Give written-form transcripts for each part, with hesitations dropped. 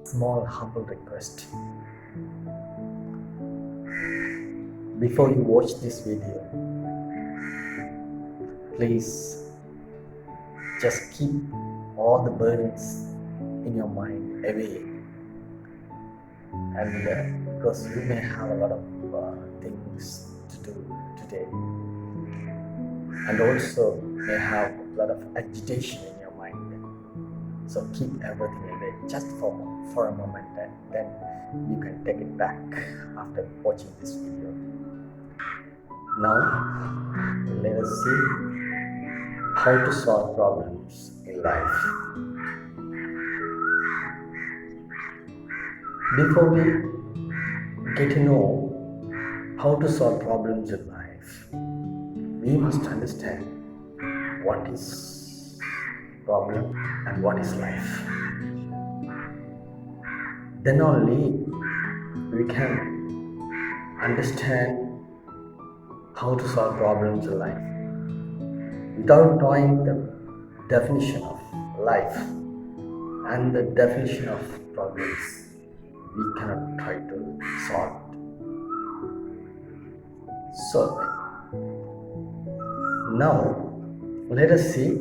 Small humble request. Before you watch this video, please just keep all the burdens in your mind away, and because you may have a lot of things to do today, and also may have a lot of agitation in your mind. So keep everything away just for a moment, and then you can take it back after watching this video. Now let us see how to solve problems in life. Before we get to know how to solve problems in life, we must understand what is problem and what is life. Then only we can understand how to solve problems in life. Without knowing the definition of life and the definition of problems, we cannot try to solve it. So now let us see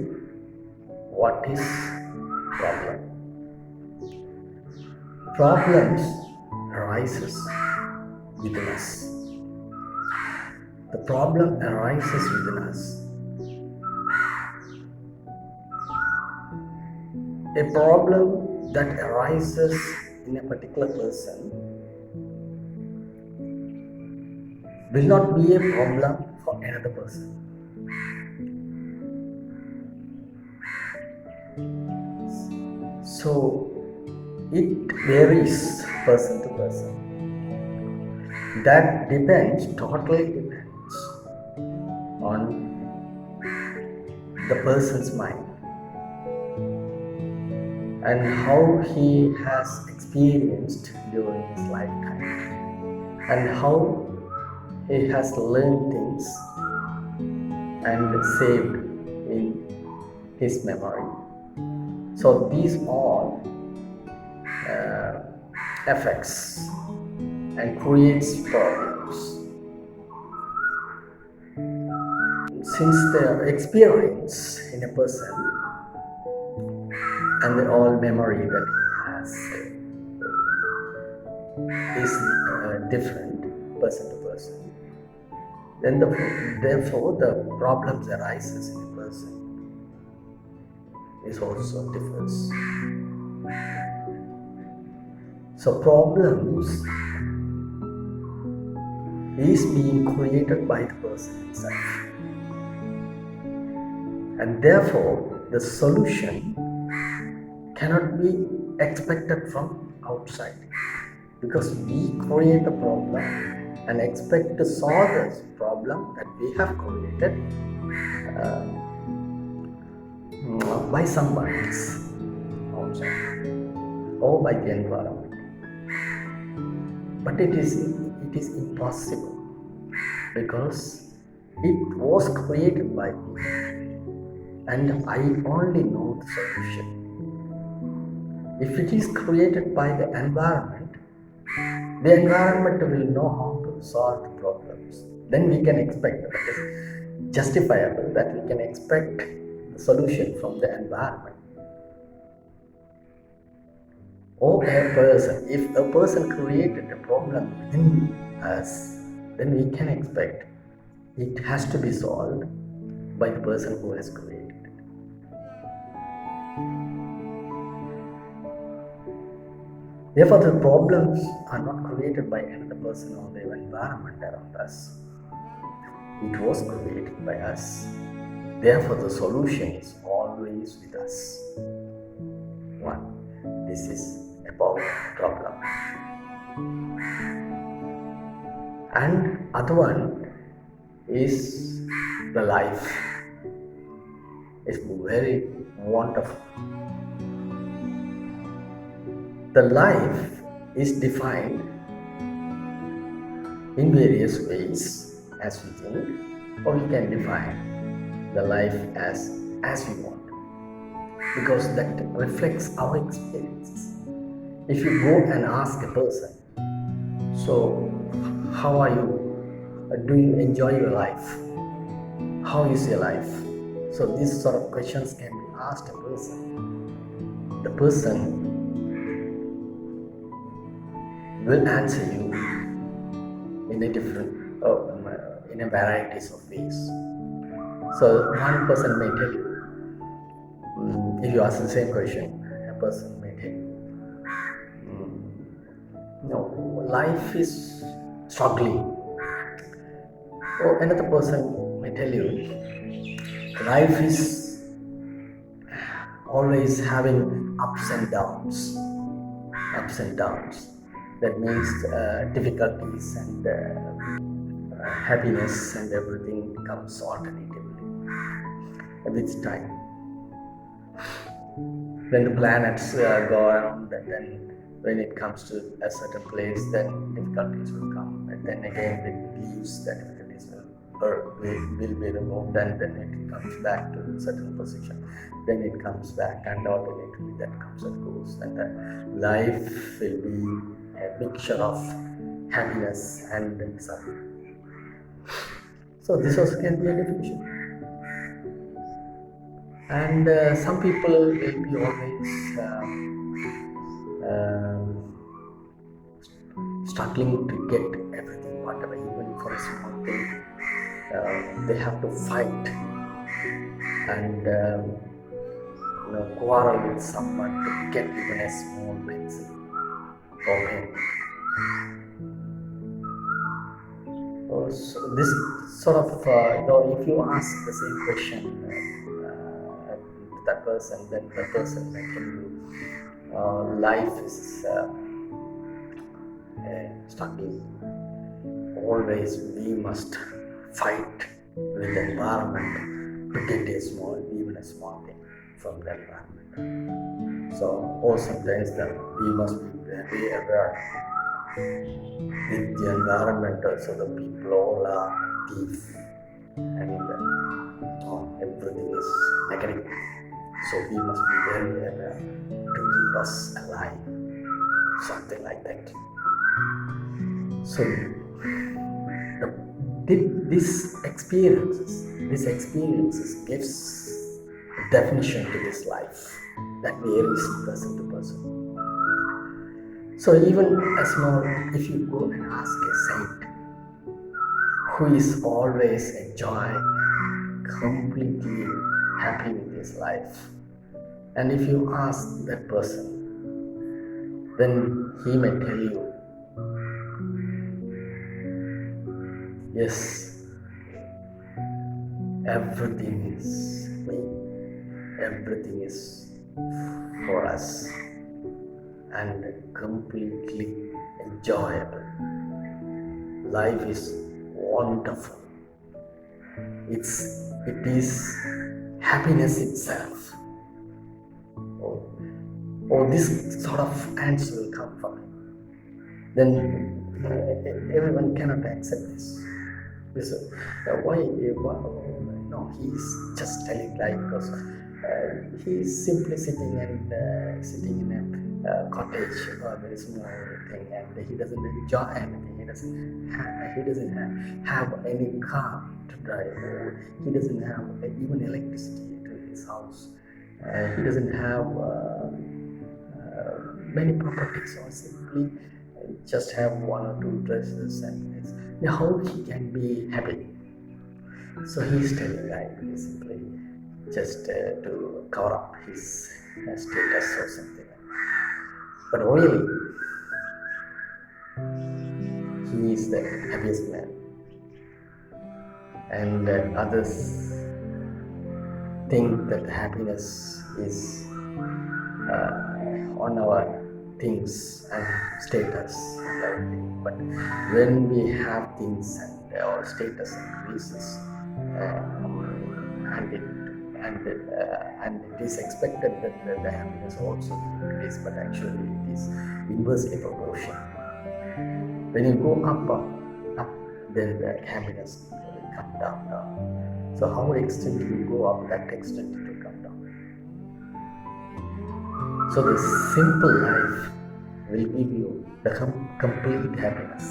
what is problem. Problems arises within us. The problem arises within us. A problem that arises in a particular person will not be a problem for another person. So it varies person to person. That totally depends on the person's mind and how he has experienced during his lifetime and how he has learned things and saved in his memory. So these all affects and creates problems. Since the experience in a person and the all memory that he has is different person to person, then therefore the problems arises in a person is also differs. So problems is being created by the person itself, and therefore the solution cannot be expected from outside, because we create the problem and expect to solve this problem that we have created by somebody else outside or by the environment. But it is impossible, because it was created by me and I only know the solution. If it is created by the environment will know how to solve the problems. Then we can expect, that is justifiable, that we can expect the solution from the environment. Or a person, if a person created a problem within us, then we can expect it has to be solved by the person who has created it. Therefore, the problems are not created by another person or the environment around us. It was created by us. Therefore, the solution is always with us. One, this is about problem. And other one is the life. It's very wonderful. The life is defined in various ways as we think, or we can define the life as we want, because that reflects our experiences. If you go and ask a person, so how are you? Do you enjoy your life? How is your life? So these sort of questions can be asked a person. The person will answer you in a different, in a varieties of ways. So one person may tell you, if you ask the same question, a person may tell you, no, life is struggling. Or another person may tell you, life is always having ups and downs. Ups and downs. That means difficulties and happiness and everything comes alternatively with time. When the planets go around, and then when it comes to a certain place, then difficulties will come, and then again it leaves, the difficulties will be removed, and then it comes back to a certain position. Then it comes back, and alternatively that comes and goes, and life will be a mixture of happiness and suffering. So this also can be a definition. And some people will be always struggling to get everything, whatever, even for a small thing. They have to fight and quarrel with someone to get even a small pencil for him. So this sort of, if you ask the same question to that person, then the person may tell you, life is struggling. Always we must fight with the environment to get even a small thing from the environment. So, or sometimes we must be very aware with the environment. Also, the people all are thieves and everything is negative. So we must be very aware to keep us alive, something like that. So these experiences gives a definition to this life that varies person to person. So even a small, if you go and ask a saint who is always enjoying, completely happy with his life, and if you ask that person, then he may tell you, yes, everything is me, everything is for us, and completely enjoyable. Life is wonderful. It is happiness itself. Or this sort of answer will come from him. Then everyone cannot accept this. Why? No, he's just telling like because he's simply sitting in a cottage or a very small thing, and he doesn't enjoy anything. He doesn't have any car to drive, or he doesn't have even electricity to his house. He doesn't have many properties, or simply just have one or two dresses, and how he can be happy. So he's telling like simply just to cover up his status or something. But really, he is the happiest man, and others think that happiness is on our things and status and everything. But when we have things and our status increases, and it is expected that the happiness also increase, but actually it is inversely proportional. When you go up, then the happiness will come down. So how extent you go up, that extent it will come down. So the simple life will give you the complete happiness.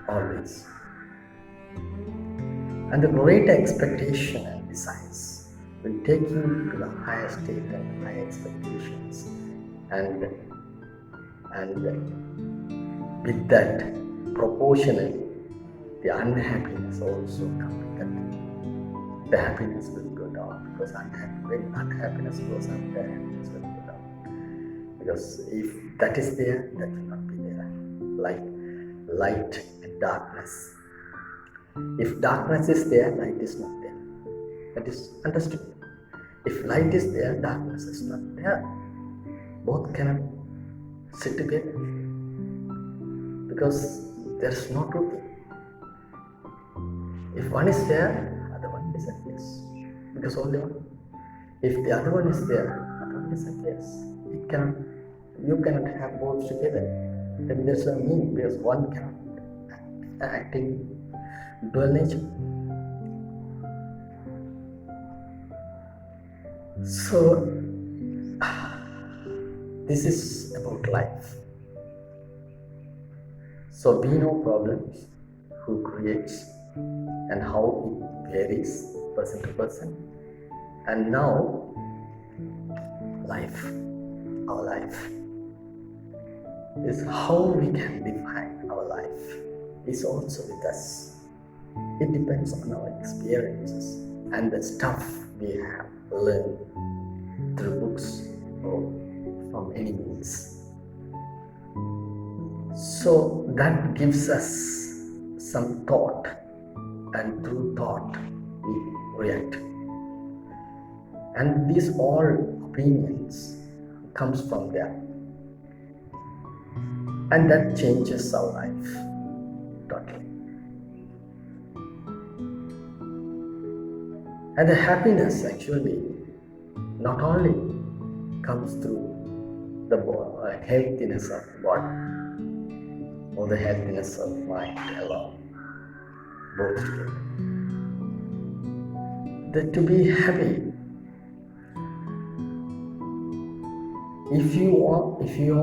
Always. And the great expectation and desires will take you to the higher state and high expectations. And with that, proportionally, the unhappiness also comes with that. The happiness will go down because when unhappiness goes up, the happiness will go down. Because if that is there, that will not be there. Like light and darkness. If darkness is there, light is not there. That is understood. If light is there, darkness is not there. Both cannot sit together because there is no truth. If one is there, other one disappears. Because only one. If the other one is there, other one disappears. You cannot have both together. Then there's no meaning because one cannot act in dual nature. So, this is about life. So we know problems, who creates and how it varies person to person. And now, life, our life, is how we can define our life is also with us. It depends on our experiences and the stuff we have learned through books or from any means. So that gives us some thought, and through thought we react. And these all opinions comes from there. And that changes our life totally. And the happiness actually not only comes through the healthiness of body or the healthiness of mind alone, both together. That to be happy, if you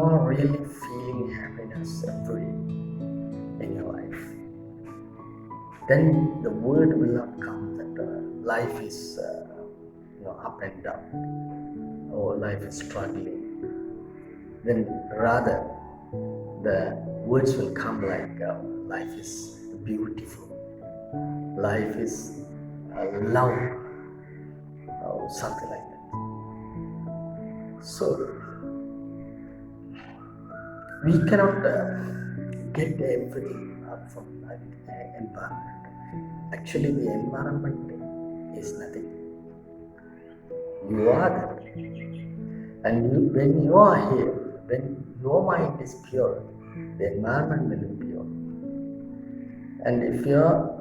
are really feeling happiness every in your life, then the word will not come that life is up and down or life is struggling. Then rather the words will come like life is beautiful, life is love, or something like that. So we cannot get everything from that environment. Actually, the environment is nothing. You are that. And when you are here, when your mind is pure, the environment will be pure. And if you are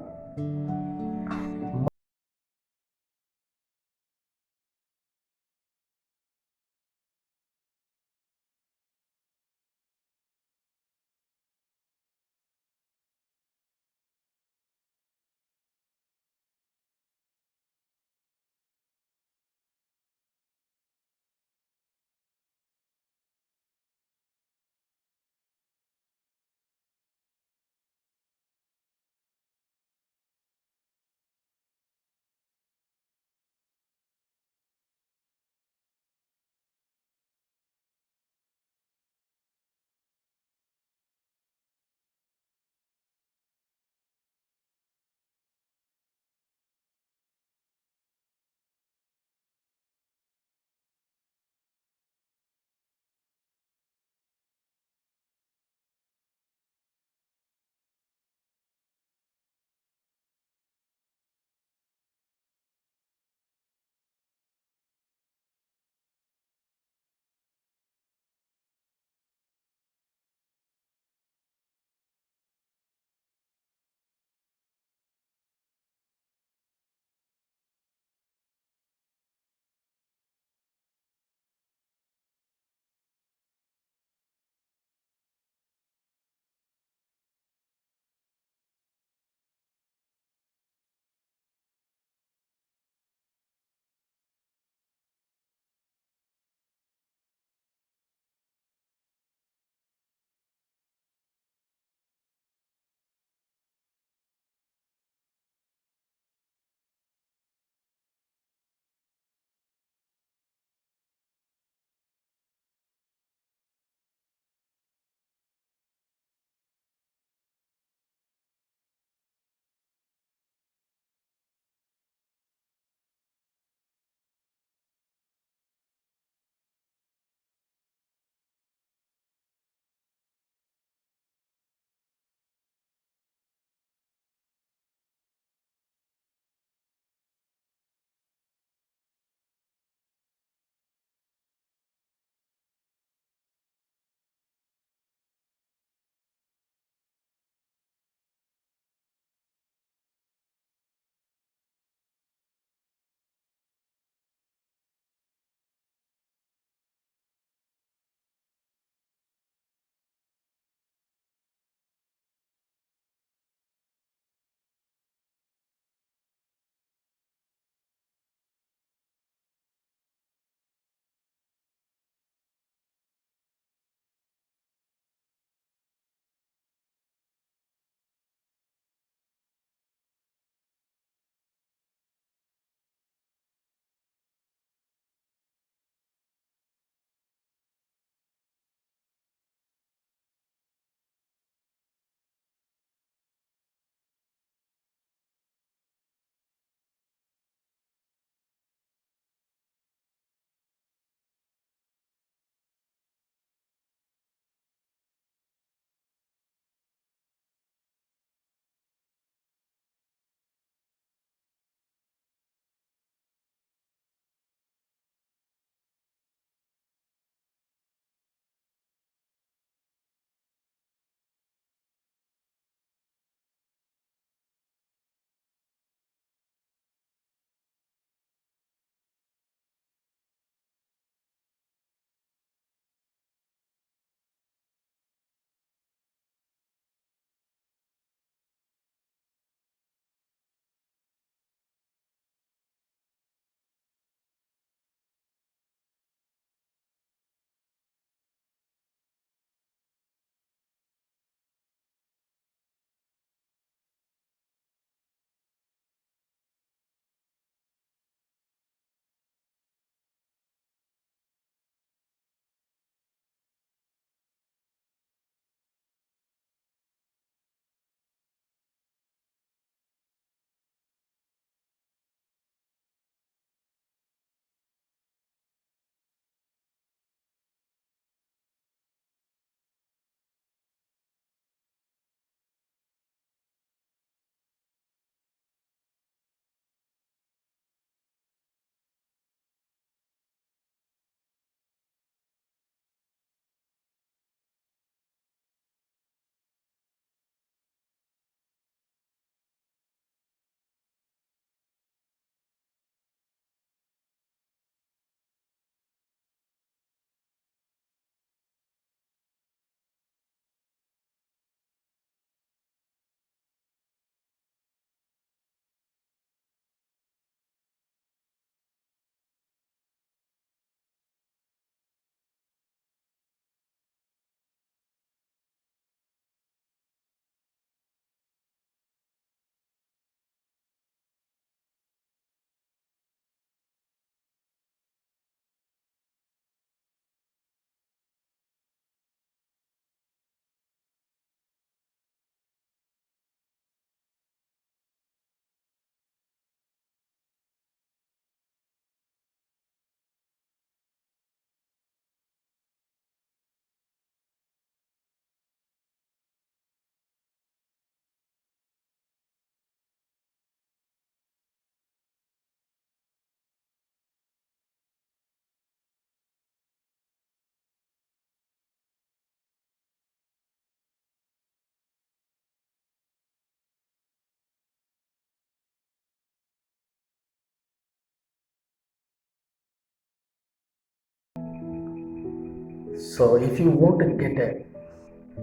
So if you want to get a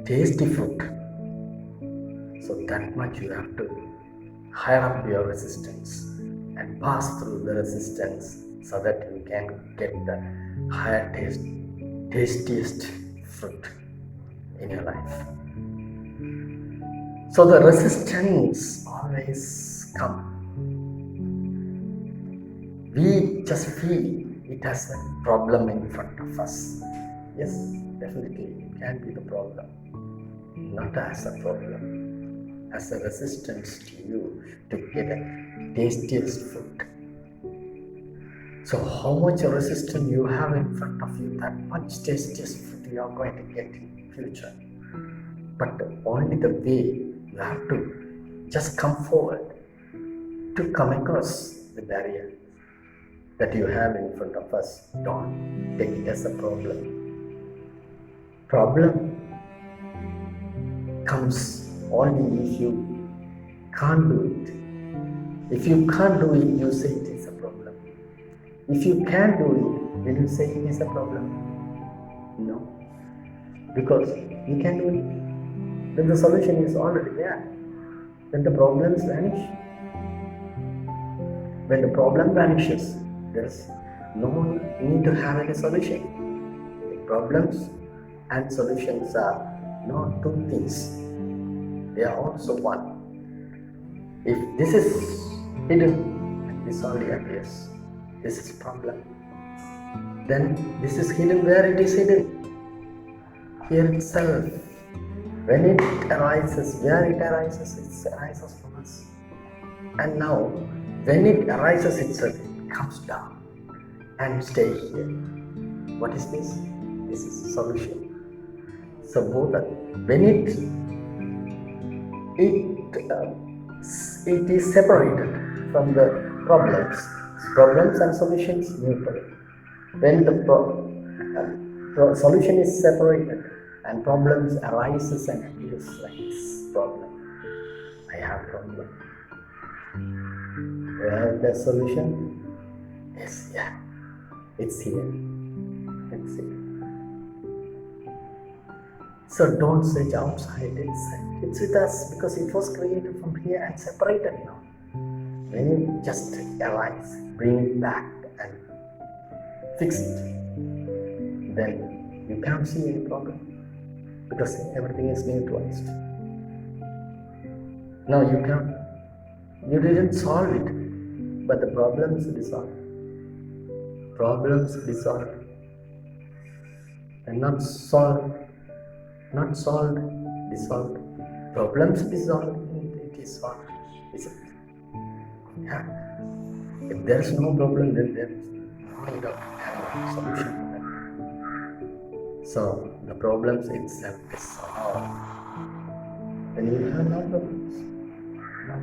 tasty food, so that much you have to higher up your resistance and pass through the resistance so that you can get the higher tastiest fruit in your life. So the resistance always come. We just feel it has a problem in front of us. Yes, definitely it can be the problem, not as a problem, as a resistance to you to get a tastiest food. So how much resistance you have in front of you, that much tastiest food you are going to get in future. But only the way you have to just come forward to come across the barrier that you have in front of us. Don't take it as a problem. Problem comes only if you can't do it. If you can't do it, you say it is a problem. If you can do it, will you say it is a problem? No. Because you can do it. Then the solution is already there. Then the problems vanish. When the problem vanishes, there is no need to have any solution. The problems and solutions are not two things. They are also one. If this is hidden and this only appears, this is problem. Then this is hidden where it is hidden. Here itself. When it arises, where it arises, it arises from us. And now, when it arises itself, it comes down and stays here. What is this? This is solution. So both are, when it is separated from the problems and solutions neutral. When the solution is separated and problems arises and appears like this problem, I have problem. Where the solution is, yeah, it's here. It's here. So don't search outside, it's with us because it was created from here and separated now. When you just arise, bring it back and fix it, then you can't see any problem because everything is neutralized. Now you didn't solve it, but the problems dissolved. Problems dissolved and not solved. Not solved, dissolved. Problems dissolved, it is solved. Is it? Yeah. If there is no problem, then there is no need of having a solution to that. So the problems itself is solved. Then you have no problems. No.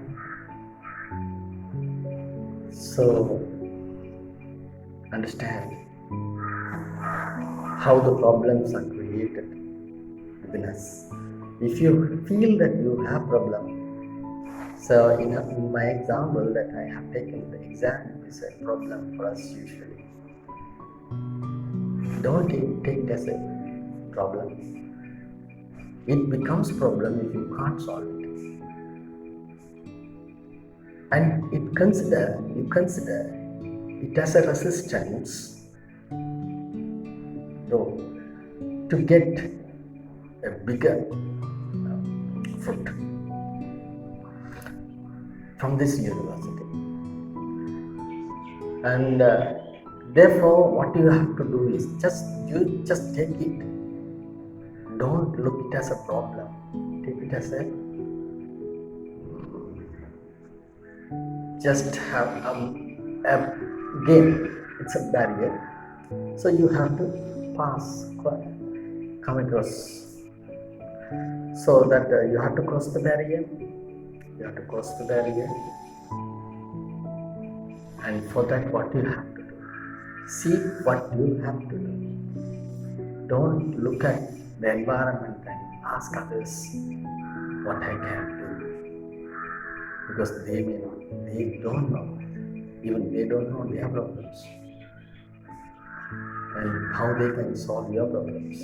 So understand how the problems are created within us. If you feel that you have problem, so in my example that I have taken, the exam is a problem for us usually. Don't take it as a problem. It becomes problem if you can't solve it. And you consider it as a resistance to get a bigger fruit from this university. And therefore what you have to do is just take it. Don't look it as a problem. Take it as a just have a game. It's a barrier. So you have to pass, come across. So that you have to cross the barrier. You have to cross the barrier. And for that, what you have to do? See what you have to do. Don't look at the environment and ask others what I can do. Because they may not, they don't know. Even they don't know their problems. and how they can solve your problems.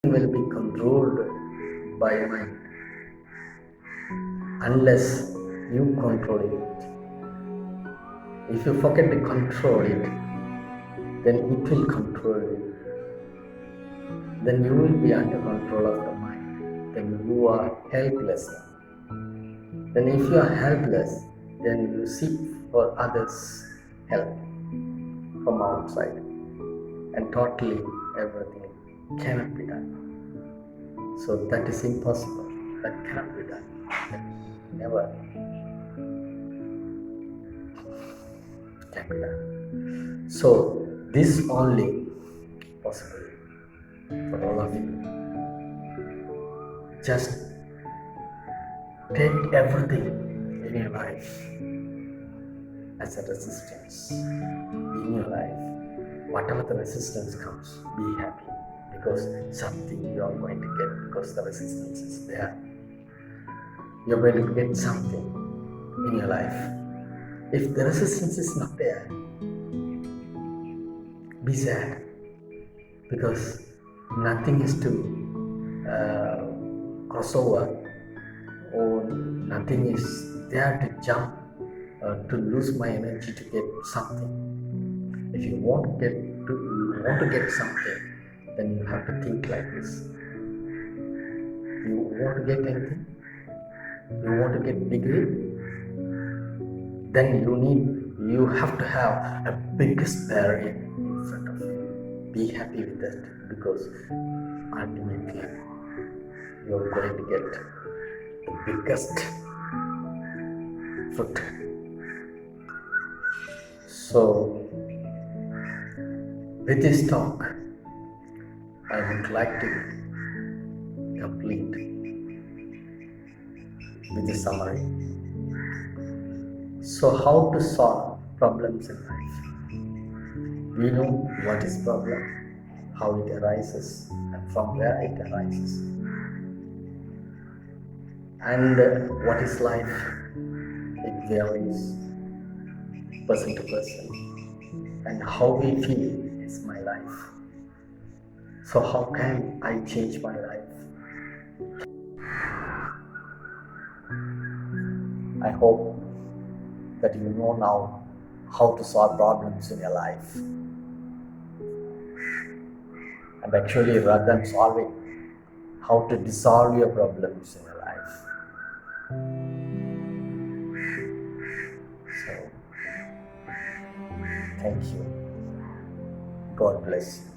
Will be controlled by mind unless you control it. If you forget to control it, then it will control you. Then you will be under control of the mind. Then you are helpless. Then if you are helpless, then you seek for others' help. from outside, and totally everything cannot be done. So that is impossible. That cannot be done. That never can be done. So this only possible for all of you. Just take everything in your life as a resistance in your life. Whatever the resistance comes, be happy, because something you are going to get, because the resistance is there. You're going to get something in your life. If the resistance is not there, be sad, because nothing is to cross over, or nothing is there to jump, to lose my energy to get something. If you want to get something, then you have to think like this. You want to get anything? You want to get degree? Then you have to have a biggest barrier in front of you. Be happy with that, because ultimately you're going to get the biggest fruit. So with this talk, I would like to complete with a summary. So how to solve problems in life? We know what is problem, how it arises, and from where it arises. And what is life? It varies person to person. And how we feel is my life. So how can I change my life? I hope that you know now how to solve problems in your life. And actually, rather than solving, how to dissolve your problems in your life. So, thank you. God bless you.